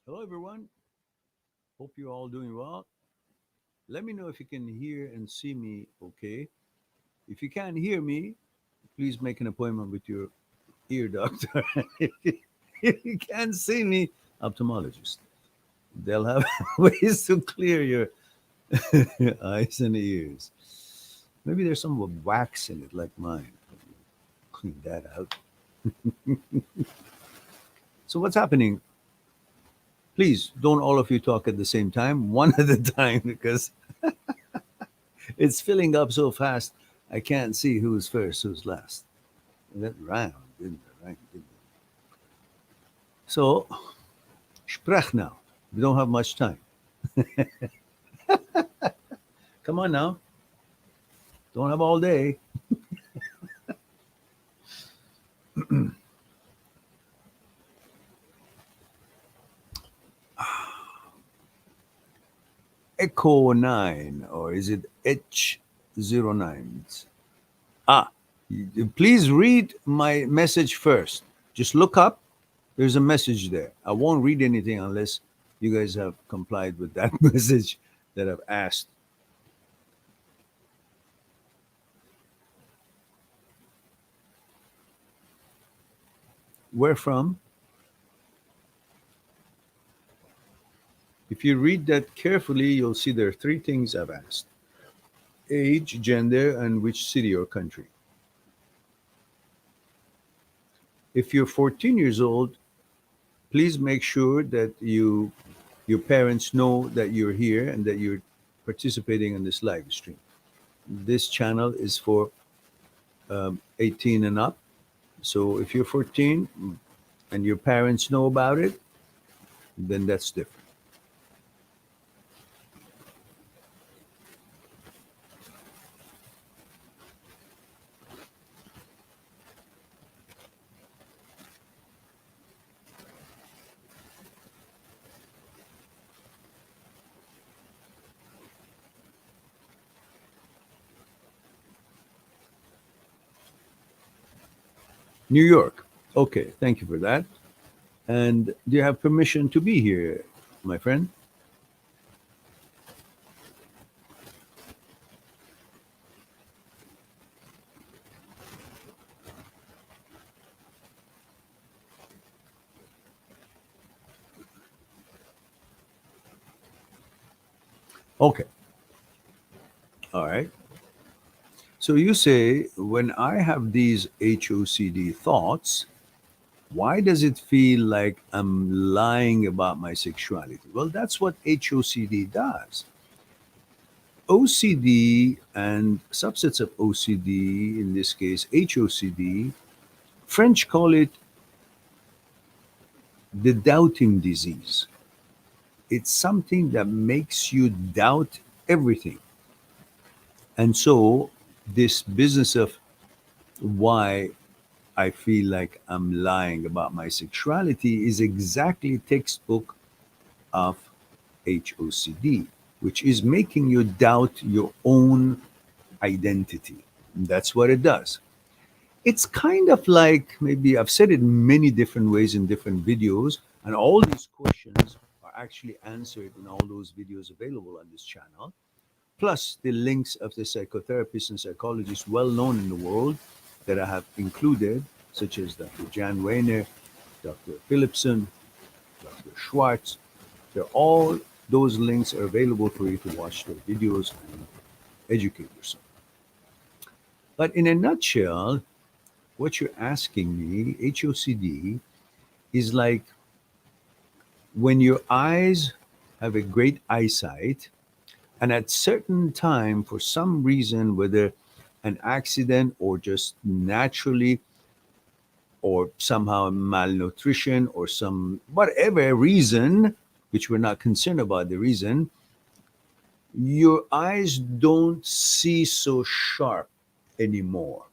Hello, everyone. Hope you're all doing well. Let me know if you can hear and see me okay. If you can't hear me, please make an appointment with your ear doctor. If you can't see me, ophthalmologist. They'll have ways to clear your eyes and ears. Maybe there's some wax in it, like mine. Clean that out. So, what's happening? Please don't all of you talk at the same time, one at a time, because it's filling up so fast. I can't see who's first, who's last. That rhymed, didn't it? Right? Didn't it? So, sprech now. We don't have much time. Come on now. Don't have all day. Echo 9, or is it H09? Ah, please read my message first. Just look up. There's a message there. I won't read anything unless you guys have complied with that message that I've asked. Where from? If you read that carefully, you'll see there are three things I've asked: age, gender, and which city or country. If you're 14 years old, please make sure that your parents know that you're here and that you're participating in this live stream. This channel is for 18 and up. So if you're 14 and your parents know about it, then that's different. New York. Okay, thank you for that. And do you have permission to be here, my friend? Okay, all right. So you say, when I have these HOCD thoughts, why does it feel like I'm lying about my sexuality? Well, that's what HOCD does. OCD and subsets of OCD, in this case HOCD, French call it the doubting disease. It's something that makes you doubt everything. And so, this business of why I feel like I'm lying about my sexuality is exactly textbook of HOCD, which is making you doubt your own identity. That's what it does. It's kind of like, maybe I've said it many different ways in different videos, and all these questions are actually answered in all those videos available on this channel, plus the links of the psychotherapists and psychologists well known in the world that I have included, such as Dr. Jan Weiner, Dr. Philipson, Dr. Schwartz. They're all those links are available for you to watch their videos and educate yourself. But in a nutshell, what you're asking me, HOCD, is like when your eyes have a great eyesight, and at certain time, for some reason, whether an accident or just naturally, or somehow malnutrition or some whatever reason, which we're not concerned about the reason, your eyes don't see so sharp anymore.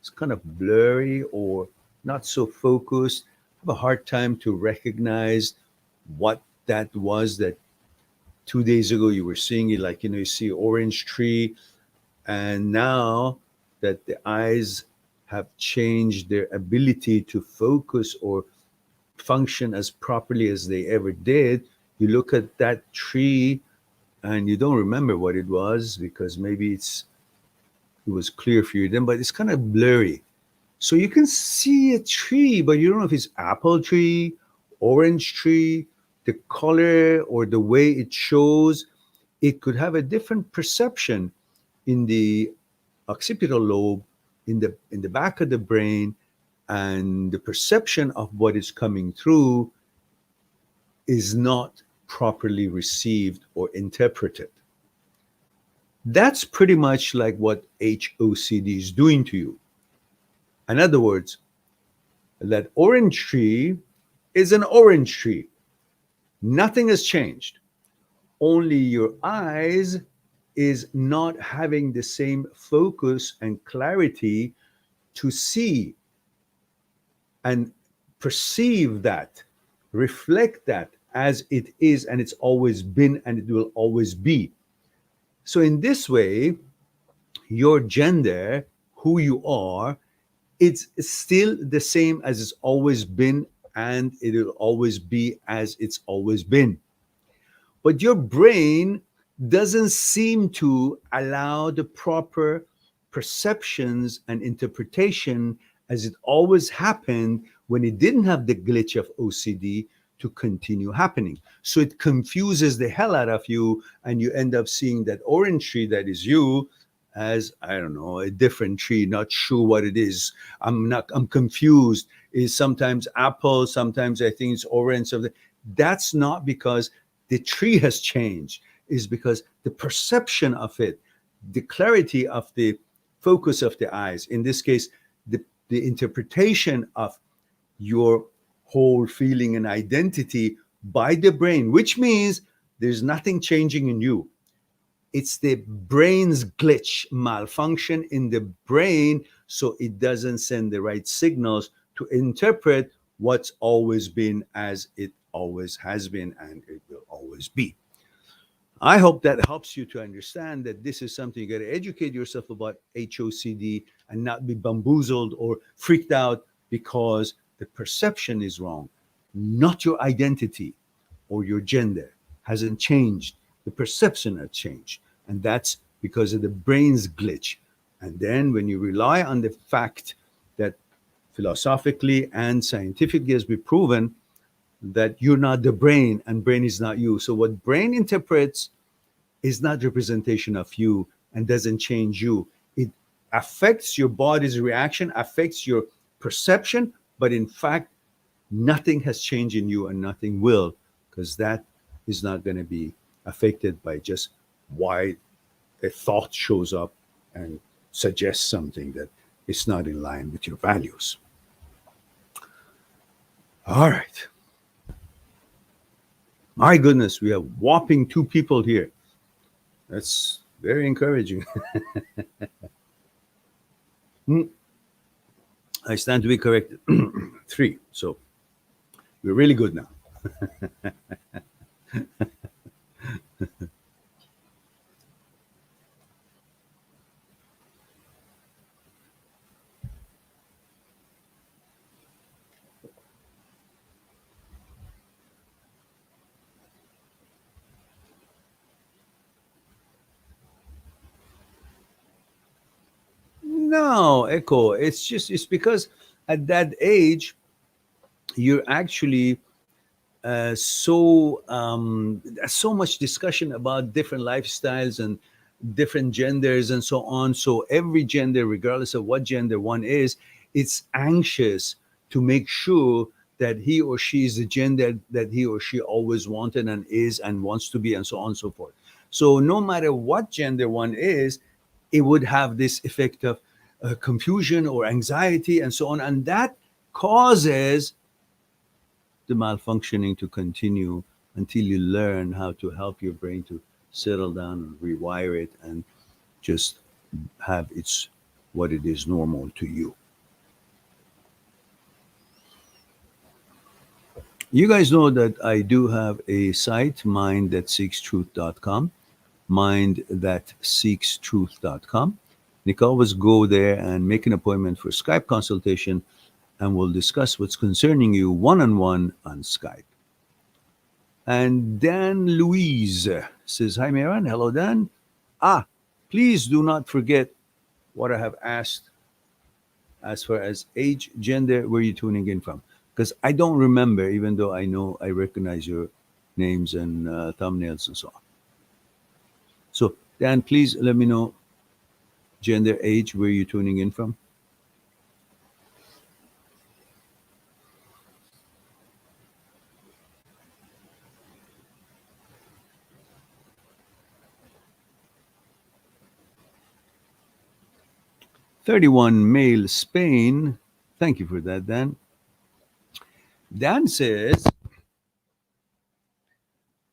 It's kind of blurry or not so focused. I have a hard time to recognize what that was that 2 days ago you were seeing it, like, you see orange tree, and now that the eyes have changed their ability to focus or function as properly as they ever did. You look at that tree and you don't remember what it was because maybe it was clear for you then, but it's kind of blurry. So you can see a tree, but you don't know if it's apple tree, orange tree, the color or the way it shows. It could have a different perception in the occipital lobe, in the back of the brain, and the perception of what is coming through is not properly received or interpreted. That's pretty much like what HOCD is doing to you. In other words, that orange tree is an orange tree. Nothing has changed. Only your eyes is not having the same focus and clarity to see and perceive that, reflect that as it is, and it's always been, and it will always be. So in this way, your gender, who you are, it's still the same as it's always been, and it will always be as it's always been. But your brain doesn't seem to allow the proper perceptions and interpretation as it always happened when it didn't have the glitch of OCD to continue happening. So it confuses the hell out of you, and you end up seeing that orange tree that is you as, I don't know, a different tree, not sure what it is. I'm confused. Is sometimes apple, sometimes I think it's orange. Something. That's not because the tree has changed. Is because the perception of it, the clarity of the focus of the eyes, in this case, the interpretation of your whole feeling and identity by the brain, which means there's nothing changing in you. It's the brain's glitch, malfunction in the brain, so it doesn't send the right signals to interpret what's always been as it always has been and it will always be. I hope that helps you to understand that this is something you got to educate yourself about HOCD and not be bamboozled or freaked out because the perception is wrong. Not your identity or your gender hasn't changed. The perception has changed. And that's because of the brain's glitch. And then when you rely on the fact that philosophically and scientifically has been proven that you're not the brain and brain is not you. So what brain interprets is not representation of you and doesn't change you. It affects your body's reaction, affects your perception, but in fact, nothing has changed in you and nothing will, because that is not going to be affected by just why a thought shows up and suggests something that is not in line with your values. All right. My goodness, we have whopping 2 people here. That's very encouraging. I stand to be corrected. 3. So we're really good now. No, Echo. It's because at that age, you're actually there's so much discussion about different lifestyles and different genders and so on. So every gender, regardless of what gender one is, it's anxious to make sure that he or she is the gender that he or she always wanted and is and wants to be, and so on and so forth. So no matter what gender one is, it would have this effect of confusion or anxiety and so on. And that causes the malfunctioning to continue until you learn how to help your brain to settle down and rewire it and just have its what it is normal to you. You guys know that I do have a site, mindthatseekstruth.com, mindthatseekstruth.com. You can always go there and make an appointment for Skype consultation and we'll discuss what's concerning you one on one on Skype. And Dan Louise says, Hi, Miran. Hello, Dan. Please do not forget what I have asked as far as age, gender, where you tuning in from. Because I don't remember, even though I know I recognize your names and thumbnails and so on. So, Dan, please let me know gender, age, where you tuning in from. '31 male, Spain. Thank you for that, Dan. Dan says,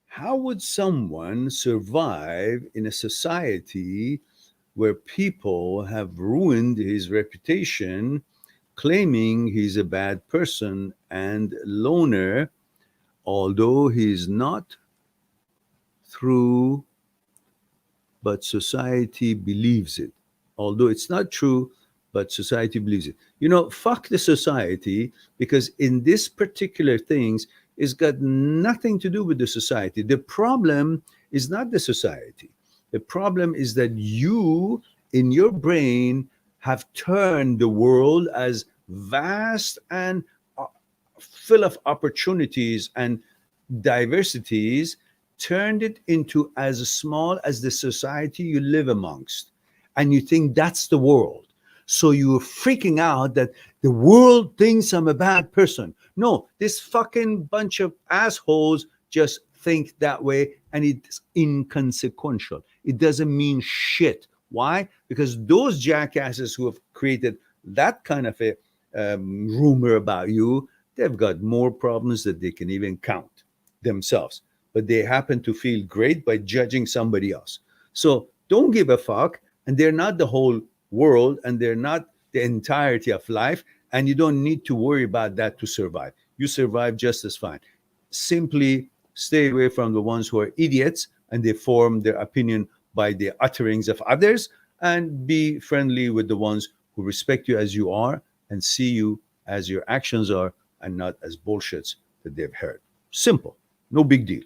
how would someone survive in a society where people have ruined his reputation, claiming he's a bad person and loner, although he's not true, but society believes it. Although it's not true, but society believes it. Fuck the society, because in this particular things, it's got nothing to do with the society. The problem is not the society. The problem is that you, in your brain, have turned the world as vast and full of opportunities and diversities, turned it into as small as the society you live amongst. And you think that's the world. So you're freaking out that the world thinks I'm a bad person. No, this fucking bunch of assholes just think that way, and it's inconsequential. It doesn't mean shit. Why? Because those jackasses who have created that kind of a rumor about you, they've got more problems that they can even count themselves. But they happen to feel great by judging somebody else. So don't give a fuck. And they're not the whole world, and they're not the entirety of life. And you don't need to worry about that to survive. You survive just as fine. Simply stay away from the ones who are idiots and they form their opinion by the utterings of others, and be friendly with the ones who respect you as you are and see you as your actions are, and not as bullshits that they've heard. Simple. No big deal.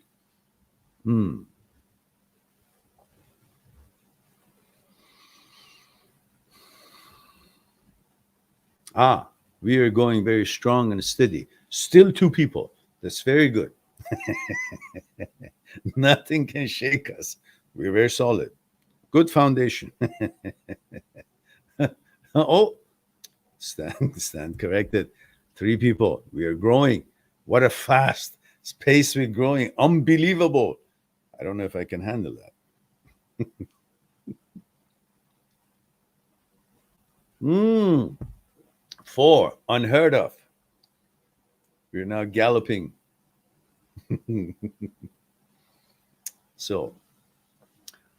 We are going very strong and steady. Still 2 people. That's very good. Nothing can shake us. We're very solid. Good foundation. Oh, stand corrected. 3 people. We are growing. What a fast space we're growing. Unbelievable. I don't know if I can handle that. 4. Unheard of. We're now galloping. So,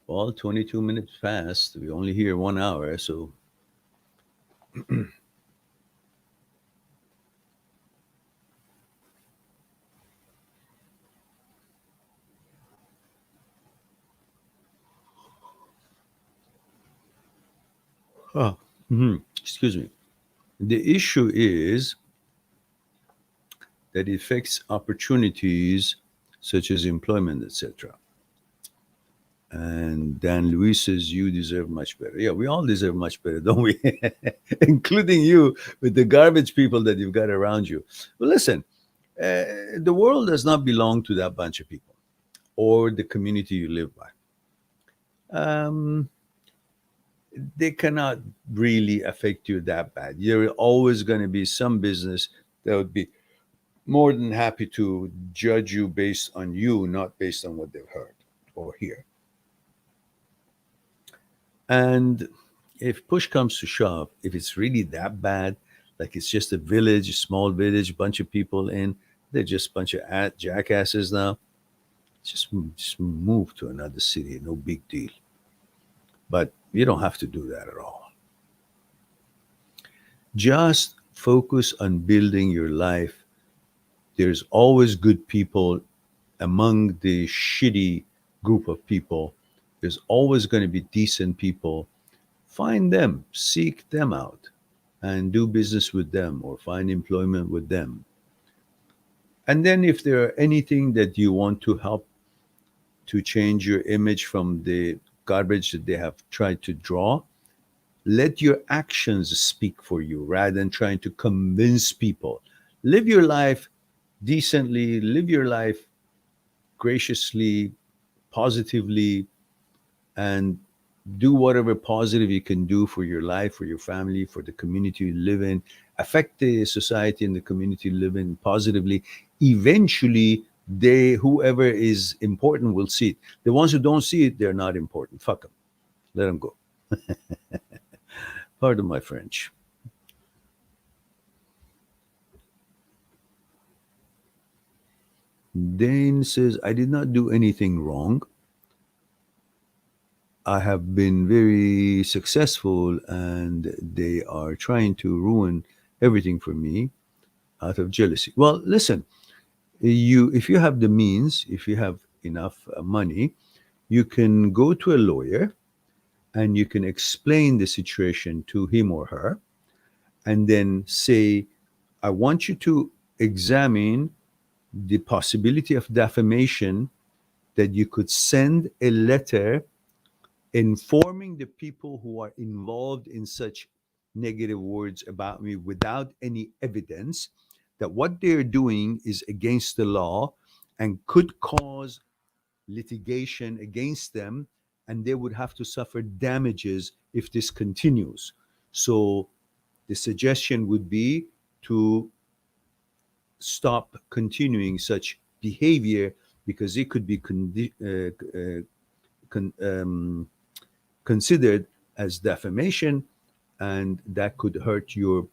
22 minutes fast. We only here 1 hour, so excuse me. The issue is that it affects opportunities such as employment, etc. And Dan Luis says, you deserve much better. Yeah, we all deserve much better, don't we? Including you with the garbage people that you've got around you. Well, listen, the world does not belong to that bunch of people or the community you live by. They cannot really affect you that bad. There are always going to be some business that would be more than happy to judge you based on you, not based on what they've heard or hear. And if push comes to shove, if it's really that bad, like it's just a village, a small village, bunch of people in, they're just a bunch of jackasses now, just move to another city, no big deal. But you don't have to do that at all. Just focus on building your life. There's always good people among the shitty group of people. There's always going to be decent people. Find them, seek them out, and do business with them or find employment with them. And then, if there are anything that you want to help to change your image from the garbage that they have tried to draw, let your actions speak for you rather than trying to convince people. Live your life decently, live your life graciously, positively, and do whatever positive you can do for your life, for your family, for the community you live in. Affect the society and the community you live in positively. Eventually, whoever is important will see it. The ones who don't see it, they're not important. Fuck them. Let them go. Pardon my French. Dane says, I did not do anything wrong. I have been very successful and they are trying to ruin everything for me out of jealousy. Well, listen, if you have the means, if you have enough money, you can go to a lawyer and you can explain the situation to him or her and then say, I want you to examine the possibility of defamation, that you could send a letter informing the people who are involved in such negative words about me without any evidence that what they're doing is against the law and could cause litigation against them, and they would have to suffer damages if this continues. So the suggestion would be to stop continuing such behavior because it could be con- um, considered as defamation, and that could hurt your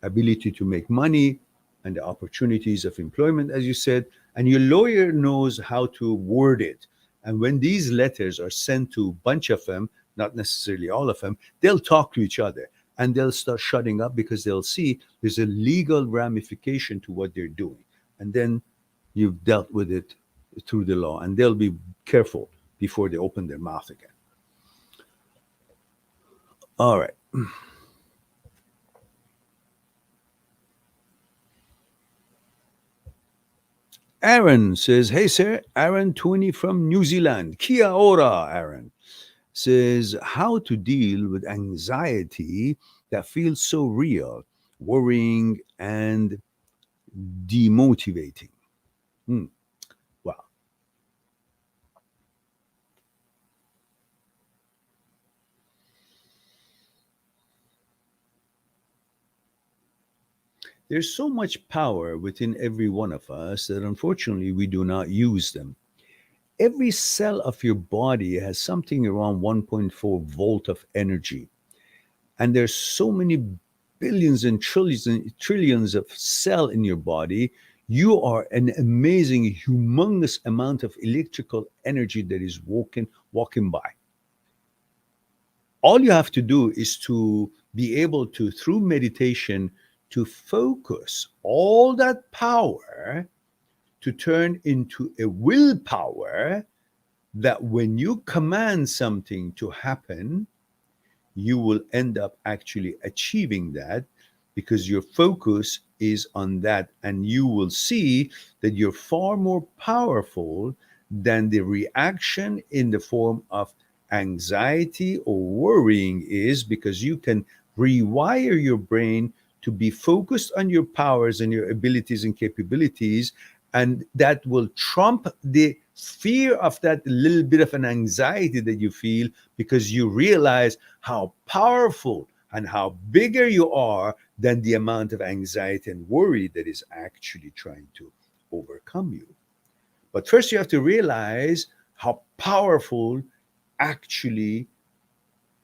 ability to make money and the opportunities of employment, as you said. And your lawyer knows how to word it. And when these letters are sent to a bunch of them, not necessarily all of them, they'll talk to each other and they'll start shutting up because they'll see there's a legal ramification to what they're doing. And then you've dealt with it through the law, and they'll be careful before they open their mouth again. All right. Aaron says, hey, sir, Aaron 20 from New Zealand. Kia ora, Aaron. Says, how to deal with anxiety that feels so real, worrying and demotivating. Hmm. Wow. There's so much power within every one of us that unfortunately we do not use them. Every cell of your body has something around 1.4 volt of energy. And there's so many billions and trillions of cell in your body. You are an amazing, humongous amount of electrical energy that is walking by. All you have to do is to be able to, through meditation, to focus all that power to turn into a willpower, that when you command something to happen, you will end up actually achieving that because your focus is on that. And you will see that you're far more powerful than the reaction in the form of anxiety or worrying is, because you can rewire your brain to be focused on your powers and your abilities and capabilities, and that will trump the fear of that little bit of an anxiety that you feel, because you realize how powerful and how bigger you are than the amount of anxiety and worry that is actually trying to overcome you. But first, you have to realize how powerful actually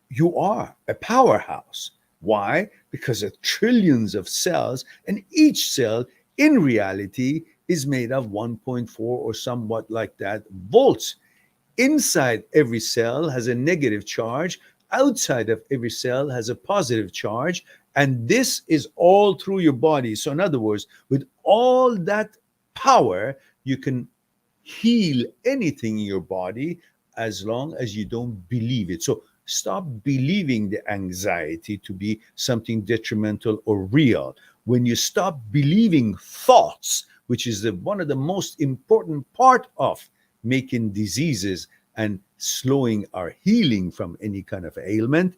you are, a powerhouse. Why? Because of trillions of cells, and each cell in reality is made of 1.4 or somewhat like that volts. Inside every cell has a negative charge, outside of every cell has a positive charge, and this is all through your body. So, in other words, with all that power, you can heal anything in your body as long as you don't believe it. So, Stop believing the anxiety to be something detrimental or real. When you stop believing thoughts, which is one of the most important part of making diseases and slowing our healing from any kind of ailment,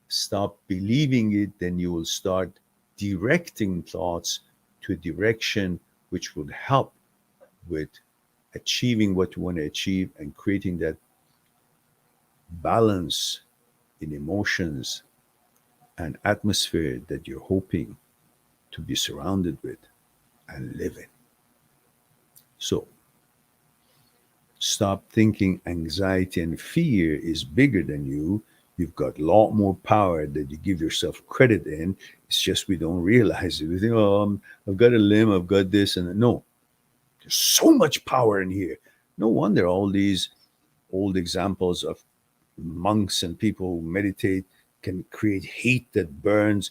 stop believing it, then you will start directing thoughts to a direction which will help with achieving what you want to achieve and creating that balance in emotions and atmosphere that you're hoping to be surrounded with and live in. So stop thinking anxiety and fear is bigger than you. You've got a lot more power that you give yourself credit in. It's just we don't realize it. We think, oh, I've got a limb, I've got this, and no. There's so much power in here. No wonder all these old examples of monks and people who meditate can create heat that burns,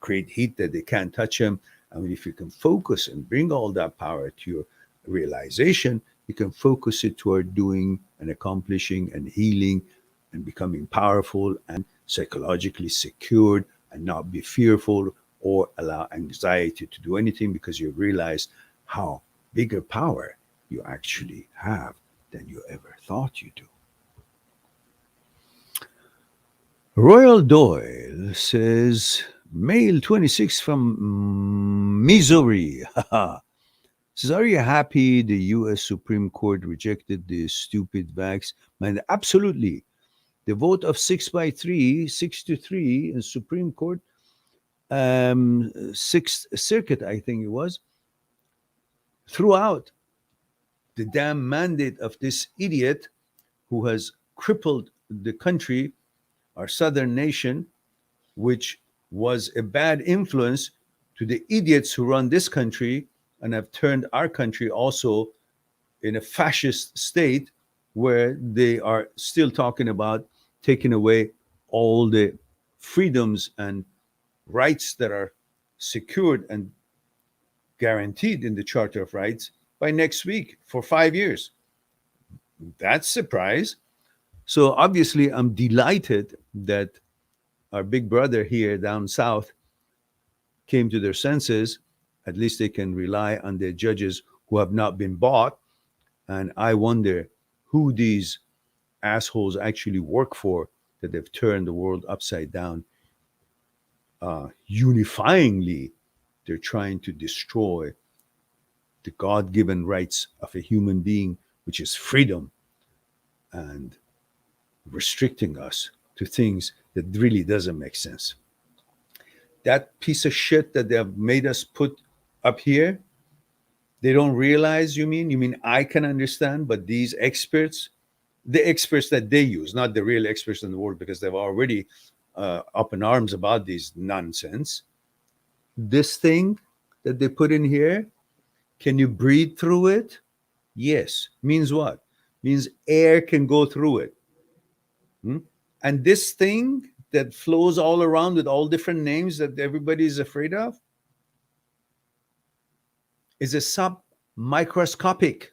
create heat that they can't touch them. I mean, if you can focus and bring all that power to your realization, you can focus it toward doing and accomplishing and healing and becoming powerful and psychologically secured and not be fearful or allow anxiety to do anything, because you realize how bigger power you actually have than you ever thought you do. Royal Doyle says, male 26 from Missouri. Says, are you happy the U.S. Supreme Court rejected the stupid vax? Man, absolutely. The vote of 6-3 in Supreme Court, Sixth Circuit, I think it was, throughout the damn mandate of this idiot who has crippled the country, our southern nation, which was a bad influence to the idiots who run this country and have turned our country also in a fascist state where they are still talking about taking away all the freedoms and rights that are secured and guaranteed in the Charter of Rights by next week for 5 years. That's a surprise. So obviously, I'm delighted that our big brother here down south came to their senses. At least they can rely on their judges who have not been bought. And I wonder who these assholes actually work for, that they've turned the world upside down. Unifyingly, they're trying to destroy the God-given rights of a human being, which is freedom, and restricting us to things that really doesn't make sense. That piece of shit that they have made us put up here, they don't realize, you mean I can understand, but these experts, the experts that they use, not the real experts in the world, because they've already up in arms about these nonsense. This thing that they put in here, can you breathe through it? Yes. Means what? Means air can go through it. And this thing that flows all around with all different names that everybody is afraid of is a submicroscopic.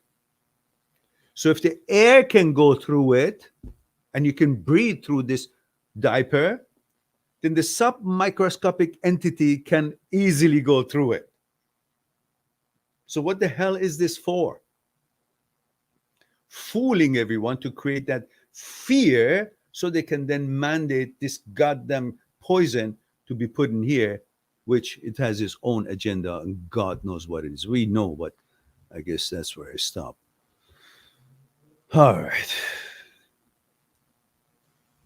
So if the air can go through it and you can breathe through this diaper, then the submicroscopic entity can easily go through it. So what the hell is this for? Fooling everyone to create that fear so they can then mandate this goddamn poison to be put in here, which it has its own agenda and God knows what it is. We know, but I guess that's where I stop. All right.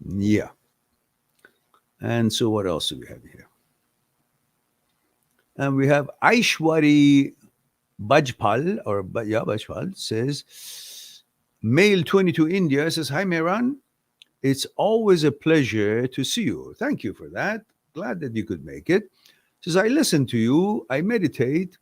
Yeah. And so what else do we have here? And we have Aishwari Bajpal, Bajpal says, male 22 India says, hi, Mehran. It's always a pleasure to see you. Thank you for that. Glad that you could make it. Says, I listen to you. I meditate.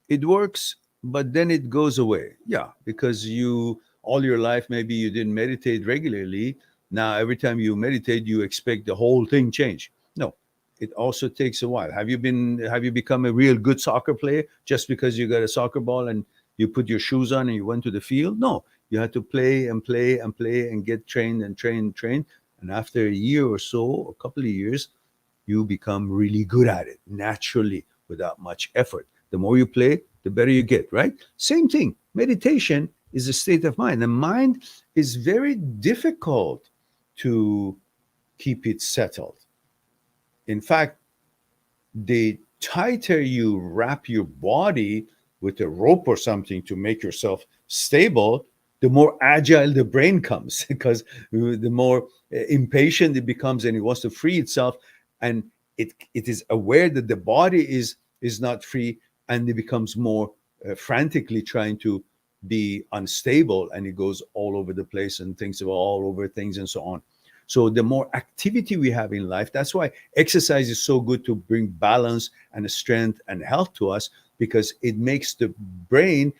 It works, but then it goes away. Yeah, because you, all your life, maybe you didn't meditate regularly. Now, every time you meditate, you expect the whole thing change. No, it also takes a while. Have you become a real good soccer player just because you got a soccer ball and you put your shoes on and you went to the field? No, you had to play and play and play and get trained and trained and trained. And after a year or so, a couple of years, you become really good at it naturally without much effort. The more you play, the better you get, right? Same thing. Meditation is a state of mind. The mind is very difficult to keep it settled. In fact, the tighter you wrap your body with a rope or something to make yourself stable, the more agile the brain comes because the more impatient it becomes and it wants to free itself, and it is aware that the body is not free, and it becomes more frantically trying to be unstable, and it goes all over the place and thinks about all over things and so on. So the more activity we have in life, that's why exercise is so good to bring balance and strength and health to us, because it makes the brain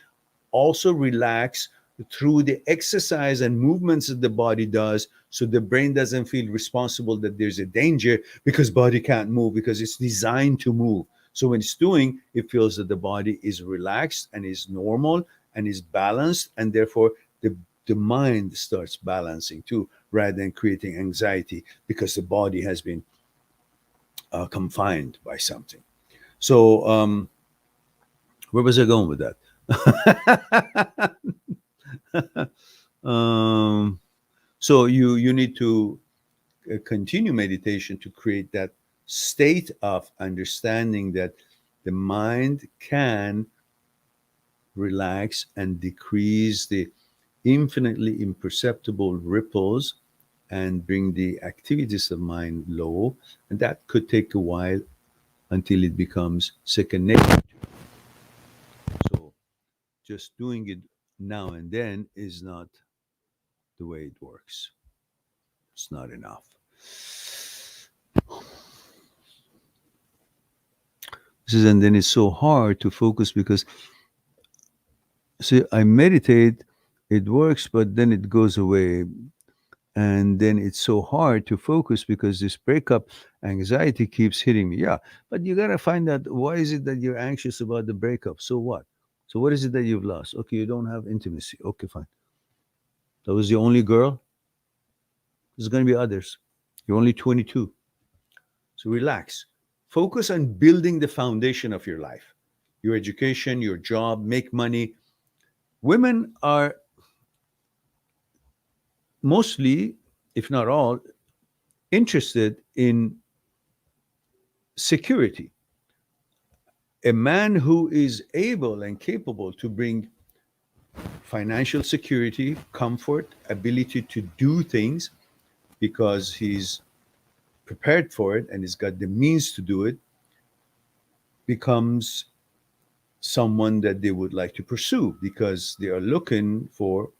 also relax through the exercise and movements that the body does, so the brain doesn't feel responsible that there's a danger because body can't move, because it's designed to move. So when it's doing, it feels that the body is relaxed and is normal and is balanced, and therefore the mind starts balancing too, rather than creating anxiety because the body has been confined by something. So where was I going with that? um, so you need to continue meditation to create that state of understanding that the mind can relax and decrease the infinitely imperceptible ripples and bring the activities of mind low. And that could take a while until it becomes second nature. So just doing it now and then is not the way it works. It's not enough. And then it's so hard to focus because, see, I meditate, it works, but then it goes away. And then it's so hard to focus because this breakup anxiety keeps hitting me. Yeah, but you got to find out, why is it that you're anxious about the breakup? So what? So what is it that you've lost? Okay, you don't have intimacy. Okay, fine. That was the only girl. There's going to be others. You're only 22. So relax. Focus on building the foundation of your life, your education, your job, make money. Women are mostly, if not all, interested in security. A man who is able and capable to bring financial security, comfort, ability to do things because he's prepared for it and he's got the means to do it, becomes someone that they would like to pursue because they are looking for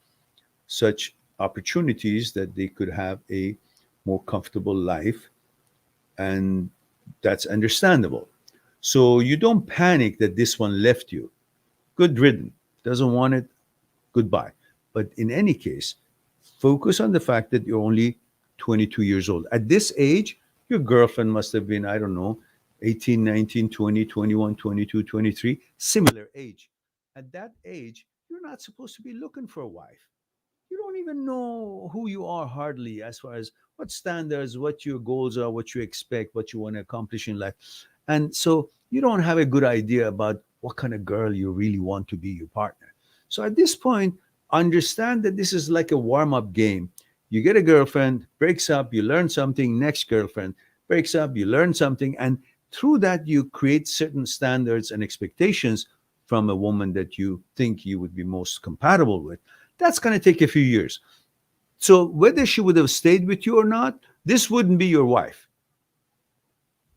such opportunities that they could have a more comfortable life, and that's understandable. So you don't panic that this one left you. Good riddance. Doesn't want it, goodbye. But in any case, focus on the fact that you're only 22 years old. At this age, your girlfriend must have been, I don't know, 18, 19, 20, 21, 22, 23, similar age. At that age, you're not supposed to be looking for a wife. You don't even know who you are hardly, as far as what standards, what your goals are, what you expect, what you want to accomplish in life. And so you don't have a good idea about what kind of girl you really want to be your partner. So at this point, understand that this is like a warm up game. You get a girlfriend, breaks up, you learn something, next girlfriend breaks up, you learn something. And through that, you create certain standards and expectations from a woman that you think you would be most compatible with. That's going to take a few years. So whether she would have stayed with you or not, this wouldn't be your wife.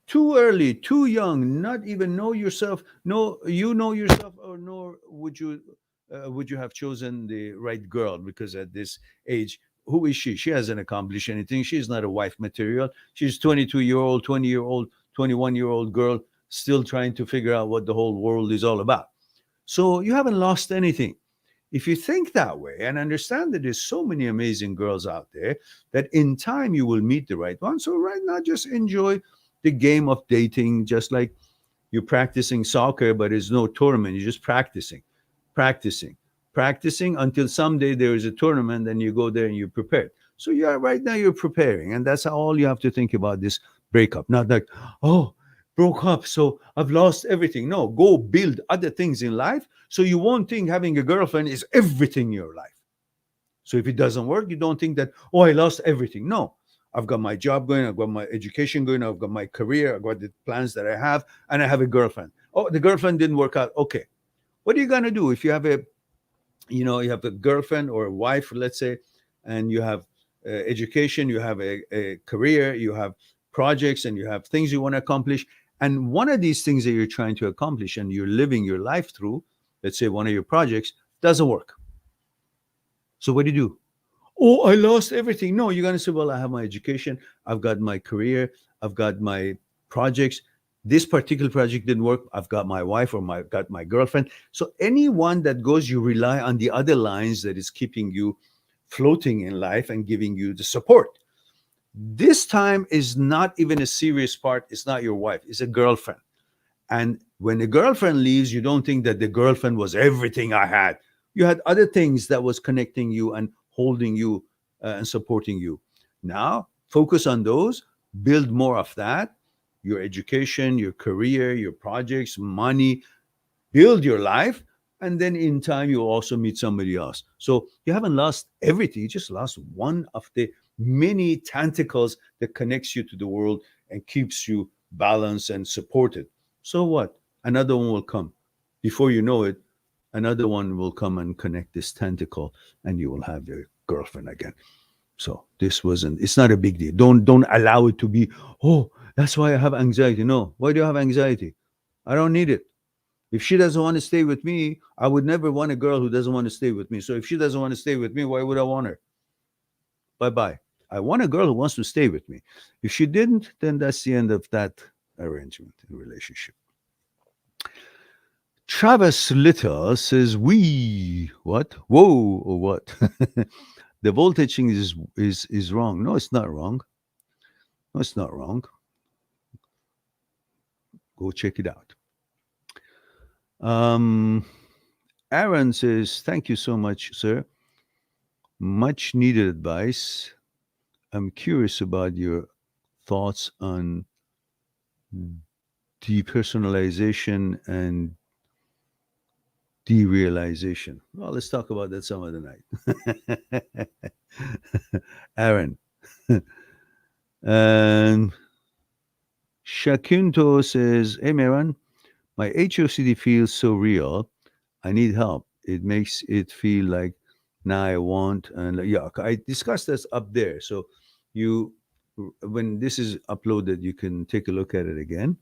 Too early, too young, not even know yourself. No, you know yourself, or nor would you have chosen the right girl, because at this age, who is she? She hasn't accomplished anything. She's not a wife material. She's 22-year-old, 20-year-old, 21-year-old girl still trying to figure out what the whole world is all about. So you haven't lost anything. If you think that way and understand that there's so many amazing girls out there, that in time you will meet the right one. So right now, just enjoy the game of dating, just like you're practicing soccer, but there's no tournament. You're just practicing, practicing until someday there is a tournament and you go there and you're prepared. So yeah, right now you're preparing, and that's all you have to think about this breakup. Not like, oh, broke up, so I've lost everything. No, go build other things in life, so you won't think having a girlfriend is everything in your life. So if it doesn't work, you don't think that, oh, I lost everything. No, I've got my job going, I've got my education going, I've got my career, I've got the plans that I have, and I have a girlfriend. Oh, the girlfriend didn't work out. Okay. What are you gonna do if you have a, you have a girlfriend or a wife, let's say, and you have education, you have a career, you have projects, and you have things you want to accomplish. And one of these things that you're trying to accomplish and you're living your life through, let's say one of your projects, doesn't work. So what do you do? Oh, I lost everything. No, you're going to say, well, I have my education, I've got my career, I've got my projects. This particular project didn't work. I've got my wife or got my girlfriend. So anyone that goes, you rely on the other lines that is keeping you floating in life and giving you the support. This time is not even a serious part. It's not your wife. It's a girlfriend. And when the girlfriend leaves, you don't think that the girlfriend was everything I had. You had other things that was connecting you and holding you and supporting you. Now, focus on those, build more of that. Your education, your career, your projects, money, build your life. And then in time, you'll also meet somebody else. So you haven't lost everything. You just lost one of the many tentacles that connects you to the world and keeps you balanced and supported. So what? Another one will come. Before you know it, another one will come and connect this tentacle, and you will have your girlfriend again. So this wasn't. It's not a big deal. Don't allow it to be. Oh, that's why I have anxiety. No, why do you have anxiety? I don't need it. If she doesn't want to stay with me, I would never want a girl who doesn't want to stay with me. So if she doesn't want to stay with me, why would I want her? Bye bye. I want a girl who wants to stay with me. If she didn't, then that's the end of that arrangement and relationship. Travis Little says, "We what? Whoa or what? The voltaging is wrong. No, it's not wrong. No, it's not wrong. Go check it out." Um, Aaron says, "Thank you so much, sir. Much needed advice. I'm curious about your thoughts on depersonalization and derealization." Well, let's talk about that some other night. Aaron. And Shakunto says, "Hey, Meran, my HOCD feels so real. I need help. It makes it feel like now I want." And yeah, I discussed this up there. So you, when this is uploaded, you can take a look at it again.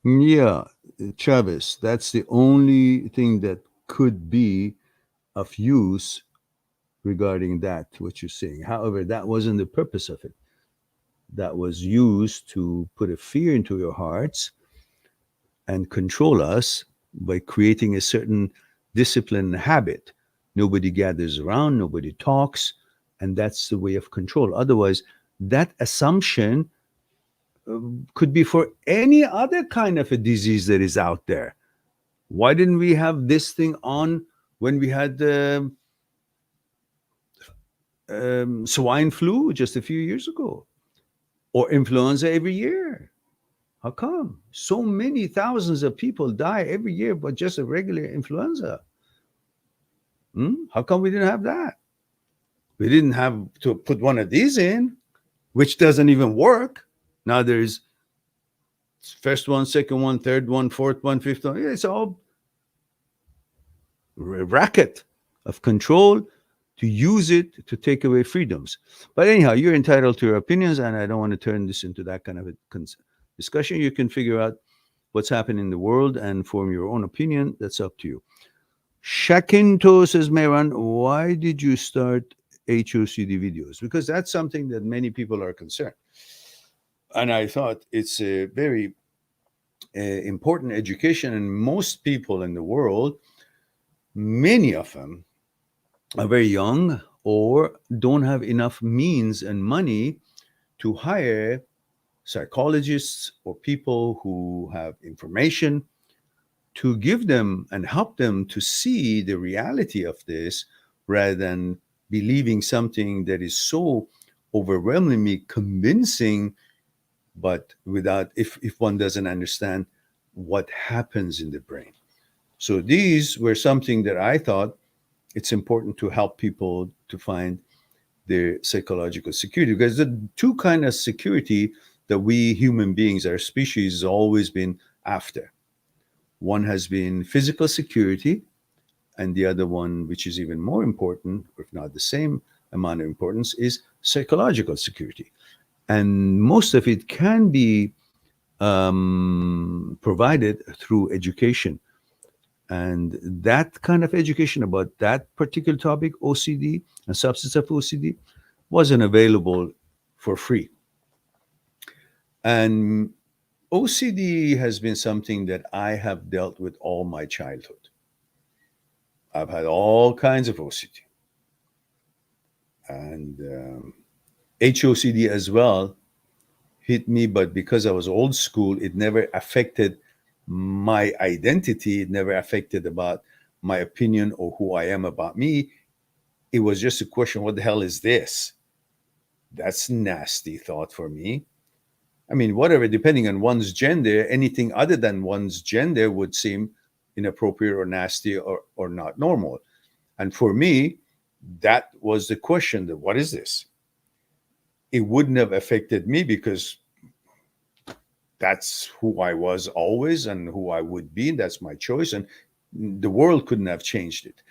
Yeah, Travis, that's the only thing that could be of use regarding that, what you're saying. However, that wasn't the purpose of it. That was used to put a fear into your hearts and control us by creating a certain discipline and habit. Nobody gathers around, nobody talks, and that's the way of control. Otherwise, that assumption could be for any other kind of a disease that is out there. Why didn't we have this thing on when we had swine flu just a few years ago, or influenza every year? How come so many thousands of people die every year but just a regular influenza? How come we didn't have that? We didn't have to put one of these in, which doesn't even work. Now there's first one, second one, third one, fourth one, fifth one. It's all racket of control to use it to take away freedoms. But anyhow, you're entitled to your opinions, and I don't want to turn this into that kind of a discussion. You can figure out what's happening in the world and form your own opinion. That's up to you. Shakinto says, Mehran, why did you start HOCD videos? Because that's something that many people are concerned. And I thought it's a very important education, and most people in the world, many of them are very young or don't have enough means and money to hire psychologists or people who have information to give them and help them to see the reality of this rather than believing something that is so overwhelmingly convincing, but without, if one doesn't understand what happens in the brain. So these were something that I thought it's important to help people to find their psychological security, because the two kind of security that we human beings, our species, has always been after. One has been physical security, and the other one, which is even more important, if not the same amount of importance, is psychological security. And most of it can be provided through education. And that kind of education about that particular topic, OCD and substance of OCD, wasn't available for free. And OCD has been something that I have dealt with all my childhood. I've had all kinds of OCD and HOCD as well hit me, but because I was old school, it never affected my identity. It never affected about my opinion or who I am about me. It was just a question, what the hell is this? That's a nasty thought for me. I mean, whatever, depending on one's gender, anything other than one's gender would seem inappropriate or nasty or not normal. And for me, that was the question, that what is this? It wouldn't have affected me because that's who I was always and who I would be. That's my choice. And the world couldn't have changed it.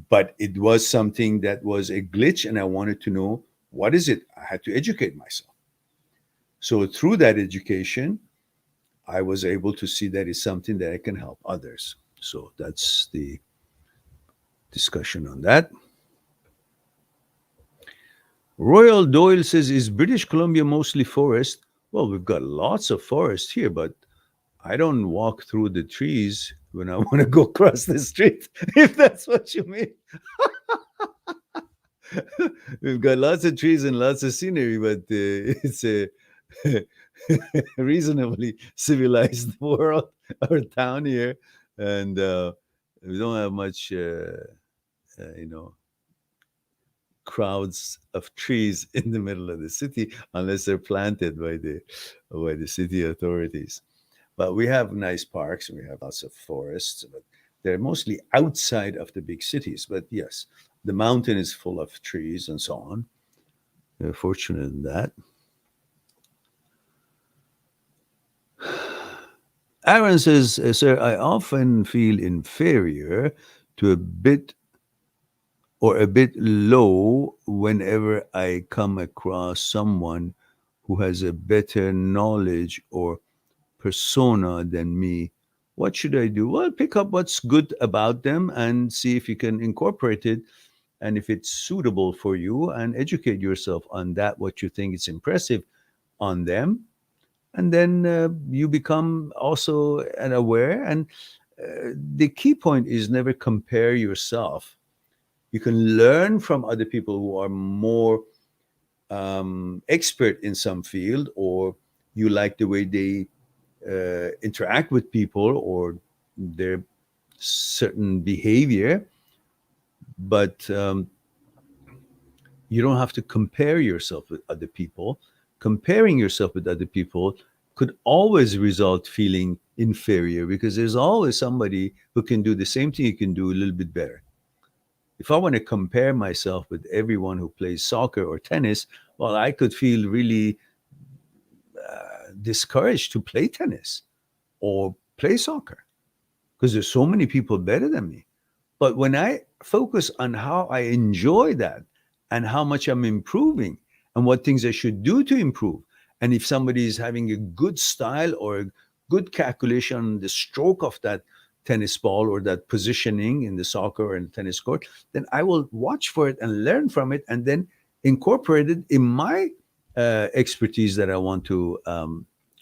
But it was something that was a glitch, and I wanted to know what is it? I had to educate myself. So through that education, I was able to see that it's something that I can help others. So that's the discussion on that. Royal Doyle says, is British Columbia mostly forest? Well, we've got lots of forest here, but I don't walk through the trees when I want to go across the street, if that's what you mean. We've got lots of trees and lots of scenery, but it's a reasonably civilized world or town here, and we don't have much, you know, crowds of trees in the middle of the city unless they're planted by the city authorities. But we have nice parks and we have lots of forests, but they're mostly outside of the big cities. But yes, the mountain is full of trees and so on. We're fortunate in that. Aaron says, sir, I often feel inferior to a bit low whenever I come across someone who has a better knowledge or persona than me. What should I do? Well, pick up what's good about them and see if you can incorporate it and if it's suitable for you, and educate yourself on that, what you think is impressive on them. And then you become also an aware. And the key point is never compare yourself. You can learn from other people who are more expert in some field, or you like the way they interact with people or their certain behavior, but you don't have to compare yourself with other people. Comparing yourself with other people could always result feeling inferior, because there's always somebody who can do the same thing you can do a little bit better. If I want to compare myself with everyone who plays soccer or tennis, well, I could feel really discouraged to play tennis or play soccer because there's so many people better than me. But when I focus on how I enjoy that and how much I'm improving and what things I should do to improve, and if somebody is having a good style or a good calculation on the stroke of that tennis ball or that positioning in the soccer or in the tennis court, then I will watch for it and learn from it and then incorporate it in my expertise that I want to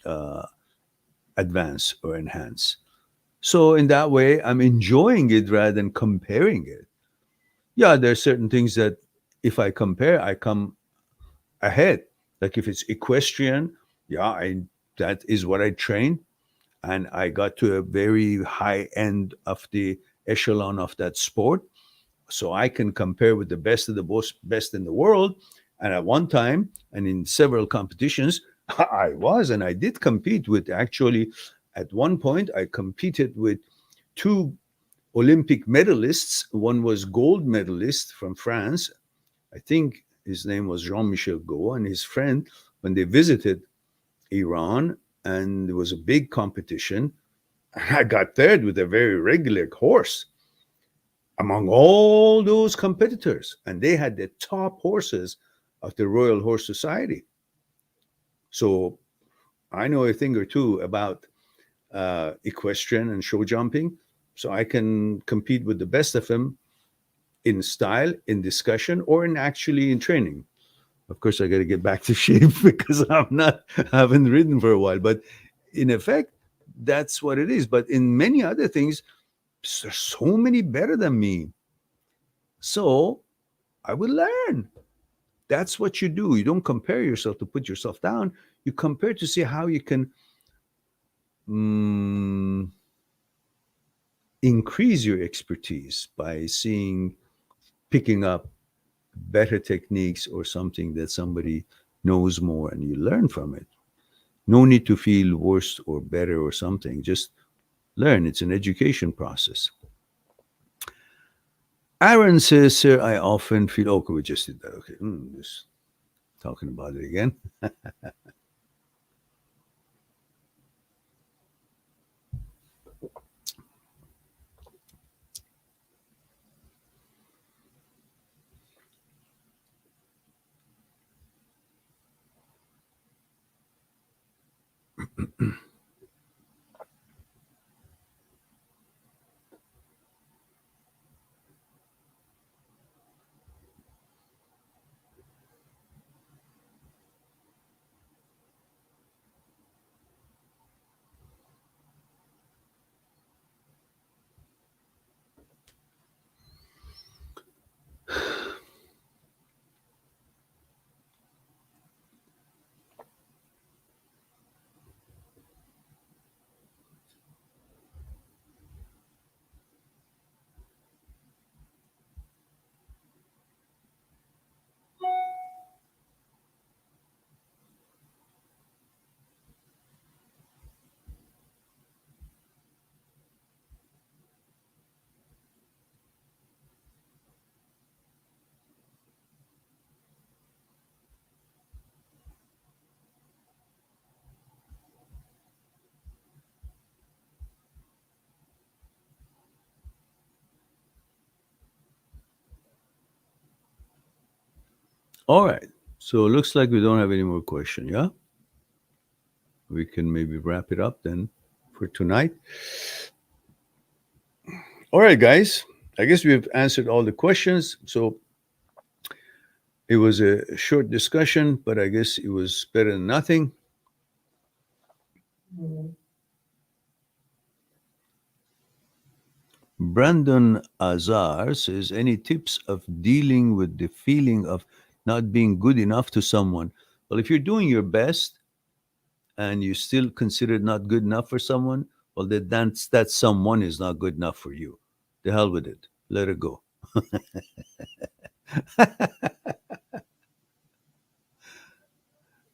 uh, advance or enhance. So in that way, I'm enjoying it rather than comparing it. Yeah, there are certain things that if I compare, I come ahead. Like if it's equestrian, yeah, I that is what I train, and I got to a very high end of the echelon of that sport, so I can compare with the best of the best in the world. And at one time, and in several competitions, I did compete with actually. At one point, I competed with two Olympic medalists. One was gold medalist from France. I think his name was Jean-Michel Gault, and his friend, when they visited Iran, and there was a big competition. I got third with a very regular horse among all those competitors, and they had the top horses of the Royal Horse Society. So I know a thing or two about equestrian and show jumping, so I can compete with the best of them in style, in discussion, or in actually in training. Of course, I got to get back to shape because I haven't ridden for a while. But in effect, that's what it is. But in many other things, there's so many better than me. So I will learn. That's what you do. You don't compare yourself to put yourself down. You compare to see how you can mm, increase your expertise by seeing, picking up better techniques or something that somebody knows more and you learn from it. No need to feel worse or better or something. Just learn. It's an education process. Aaron says, sir, I often feel, okay, we just did that. Okay, just talking about it again. All right. So it looks like we don't have any more questions. Yeah. We can maybe wrap it up then for tonight. All right, guys. I guess we've answered all the questions. So it was a short discussion, but I guess it was better than nothing. Brandon Azar says, any tips of dealing with the feeling of not being good enough to someone? Well, if you're doing your best and you still consider it not good enough for someone, well, then that someone is not good enough for you. The hell with it. Let it go.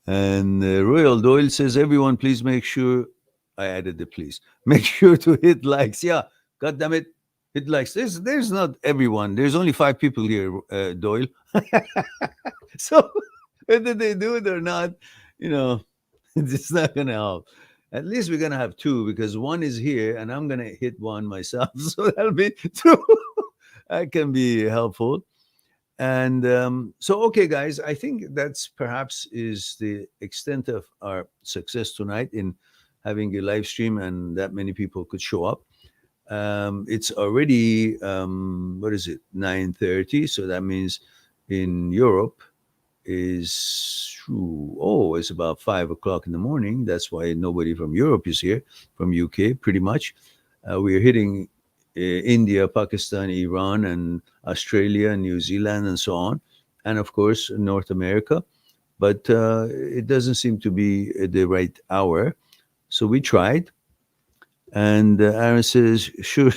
And Royal Doyle says, everyone, please make sure, I added the please, make sure to hit likes. Yeah, God damn it. Hit likes. There's not everyone. There's only 5 people here, Doyle. So whether they do it or not, you know, it's not going to help. At least we're going to have two because one is here and I'm going to hit one myself. So that'll be two. That can be helpful. And so, okay, guys, I think that's perhaps is the extent of our success tonight in having a live stream and that many people could show up. It's already what is it, 9:30? So that means in Europe is it's about 5 o'clock in the morning. That's why nobody from Europe is here, from UK, pretty much. We're hitting India, Pakistan, Iran, and Australia, New Zealand, and so on, and of course North America. But it doesn't seem to be the right hour. So we tried, and Aaron says, "Sure,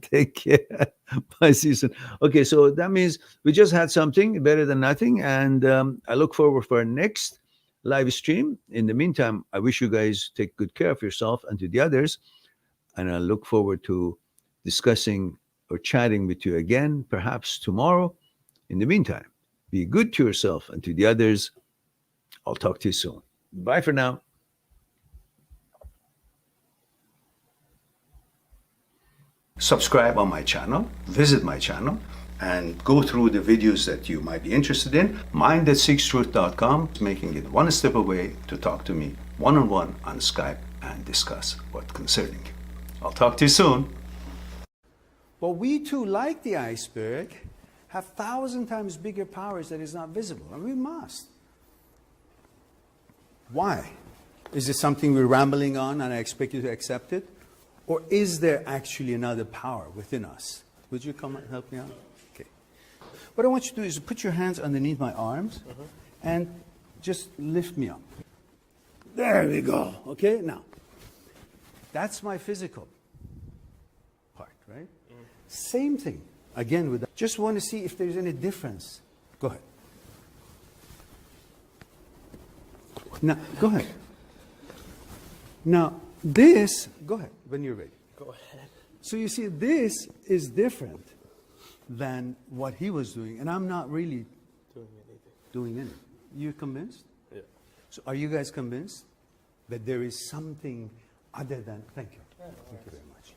take care." Bye, season. Okay, so that means we just had something better than nothing, and I look forward for our next live stream. In the meantime, I wish you guys take good care of yourself and to the others, and I look forward to discussing or chatting with you again, perhaps tomorrow. In the meantime, be good to yourself and to the others. I'll talk to you soon. Bye for now. Subscribe on my channel, visit my channel, and go through the videos that you might be interested in. Mind@seekstruth.com, making it one step away to talk to me one-on-one on Skype and discuss what concerning you. I'll talk to you soon. But we too, like the iceberg, have 1,000 times bigger powers that is not visible, and we must. Why? Is this something we're rambling on and I expect you to accept it? Or is there actually another power within us? Would you come and help me out? Okay. What I want you to do is put your hands underneath my arms and just lift me up. There we go. Okay, now, that's my physical part, right? Same thing. Again, with just want to see if there's any difference. Go ahead. Now, go ahead. Now, this, go ahead, when you're ready. Go ahead. So you see, this is different than what he was doing, and I'm not really doing anything. You convinced? Yeah. So are you guys convinced that there is something other than, thank you. Yeah, Thank you very much.